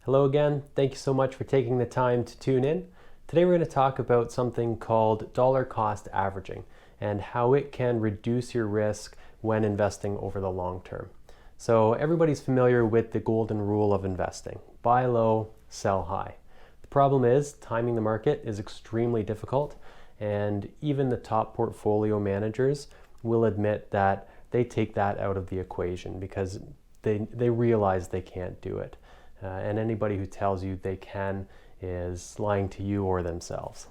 Hello again. Thank you so much for taking the time to tune in. Today we're going to talk about something called dollar cost averaging and how it can reduce your risk when investing over the long term. So everybody's familiar with the golden rule of investing. Buy low, sell high. The problem is timing the market is extremely difficult, and even the top portfolio managers will admit that they take that out of the equation because they realize they can't do it. And anybody who tells you they can is lying to you or themselves.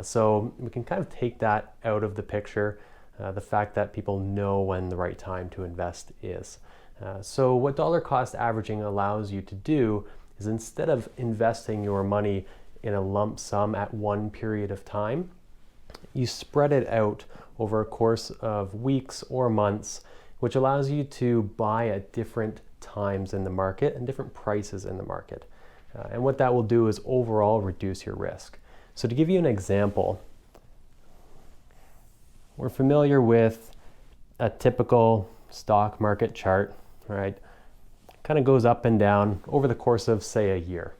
So we can kind of take that out of the picture, the fact that people know when the right time to invest is. So what dollar cost averaging allows you to do is, instead of investing your money in a lump sum at one period of time, you spread it out over a course of weeks or months, which allows you to buy at different times in the market and different prices in the market. And what that will do is overall reduce your risk. So to give you an example, we're familiar with a typical stock market chart, right? Kind of goes up and down over the course of, say, a year.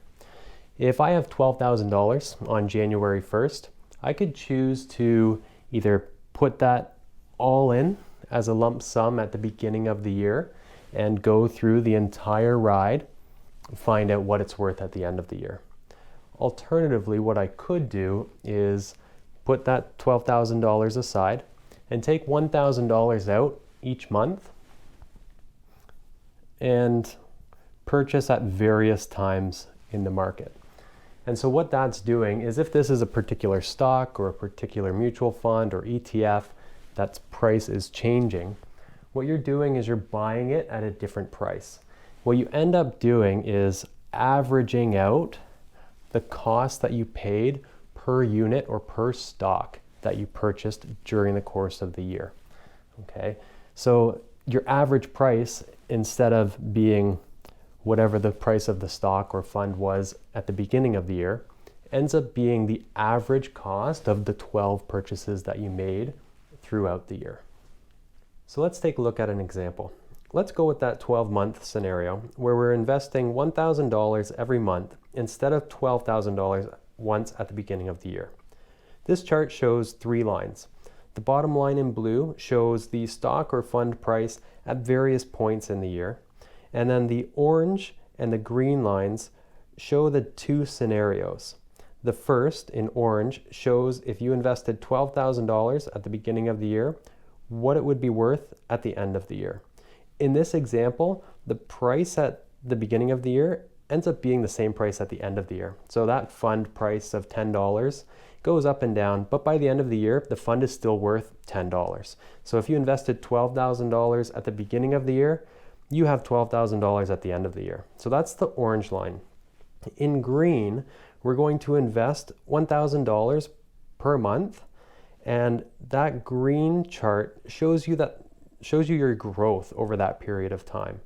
If I have $12,000 on January 1st, I could choose to either put that all in as a lump sum at the beginning of the year and go through the entire ride, find out what it's worth at the end of the year. Alternatively, what I could do is put that $12,000 aside and take $1,000 out each month and purchase at various times in the market. And so what that's doing is, if this is a particular stock or a particular mutual fund or ETF that's price is changing, what you're doing is you're buying it at a different price. What you end up doing is averaging out the cost that you paid per unit or per stock that you purchased during the course of the year. Okay, so your average price, instead of being whatever the price of the stock or fund was at the beginning of the year, ends up being the average cost of the 12 purchases that you made throughout the year. So let's take a look at an example. Let's go with that 12-month scenario where we're investing $1,000 every month instead of $12,000 once at the beginning of the year. This chart shows three lines. The bottom line in blue shows the stock or fund price at various points in the year, and then the orange and the green lines show the two scenarios. The first, in orange, shows if you invested $12,000 at the beginning of the year, what it would be worth at the end of the year. In this example, the price at the beginning of the year ends up being the same price at the end of the year. So that fund price of $10 goes up and down, but by the end of the year, the fund is still worth $10. So if you invested $12,000 at the beginning of the year, you have $12,000 at the end of the year. So that's the orange line. In green, we're going to invest $1,000 per month, and that green chart shows you your growth over that period of time.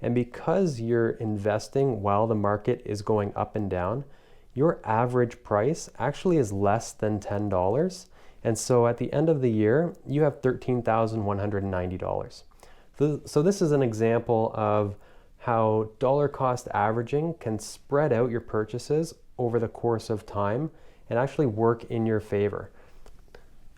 And because you're investing while the market is going up and down, your average price actually is less than $10. And so at the end of the year, you have $13,190. So this is an example of how dollar cost averaging can spread out your purchases over the course of time and actually work in your favor.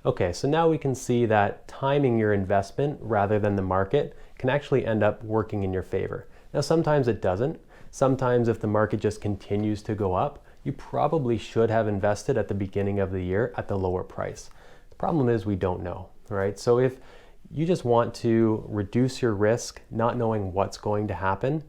Okay, so now we can see that timing your investment rather than the market can actually end up working in your favor. Now, sometimes it doesn't. Sometimes if the market just continues to go up, you probably should have invested at the beginning of the year at the lower price. The problem is we don't know, right? So if you just want to reduce your risk, not knowing what's going to happen,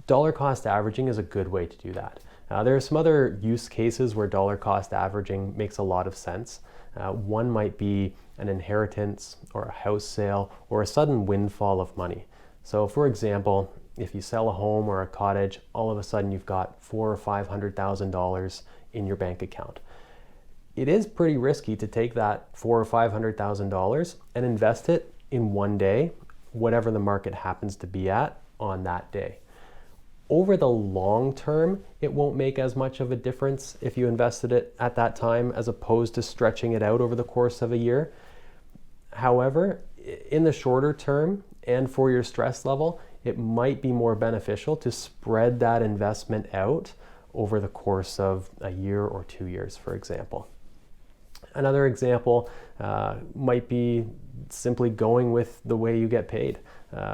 dollar cost averaging is a good way to do that. There are some other use cases where dollar cost averaging makes a lot of sense. One might be an inheritance or a house sale or a sudden windfall of money. So for example, if you sell a home or a cottage, all of a sudden you've got $400,000 or $500,000 in your bank account. It is pretty risky to take that $400,000 or $500,000 and invest it in one day, whatever the market happens to be at on that day. Over the long term, it won't make as much of a difference if you invested it at that time as opposed to stretching it out over the course of a year. However, in the shorter term and for your stress level, it might be more beneficial to spread that investment out over the course of a year or 2 years, for example. Another example might be simply going with the way you get paid.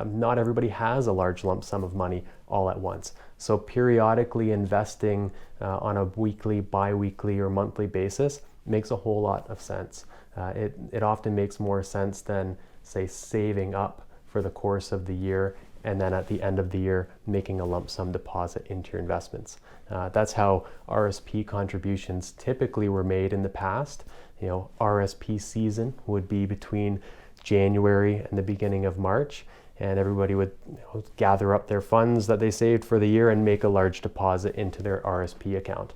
Not everybody has a large lump sum of money all at once. So periodically investing on a weekly, bi-weekly, or monthly basis makes a whole lot of sense. It often makes more sense than, say, saving up for the course of the year and then at the end of the year making a lump sum deposit into your investments. That's how RSP contributions typically were made in the past. You know, RSP season would be between January and the beginning of March, and everybody would gather up their funds that they saved for the year and make a large deposit into their RSP account.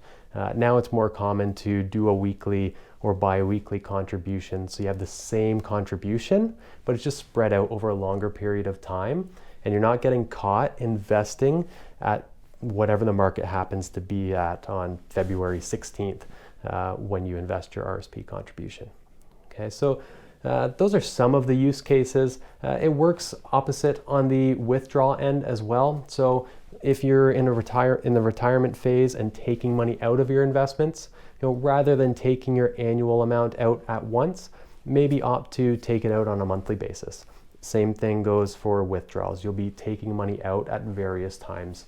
Now it's more common to do a weekly or bi-weekly contribution, so you have the same contribution, but it's just spread out over a longer period of time, and you're not getting caught investing at whatever the market happens to be at on February 16th when you invest your RSP contribution. Okay, so those are some of the use cases. It works opposite on the withdrawal end as well. So if you're in the retirement phase and taking money out of your investments, rather than taking your annual amount out at once, maybe opt to take it out on a monthly basis. Same thing goes for withdrawals. You'll be taking money out at various times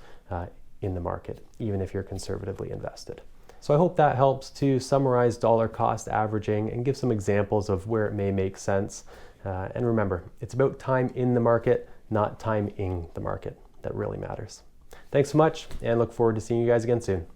in the market, even if you're conservatively invested. So I hope that helps to summarize dollar cost averaging and give some examples of where it may make sense. And remember, it's about time in the market, not time in the market, that really matters. Thanks so much, and look forward to seeing you guys again soon.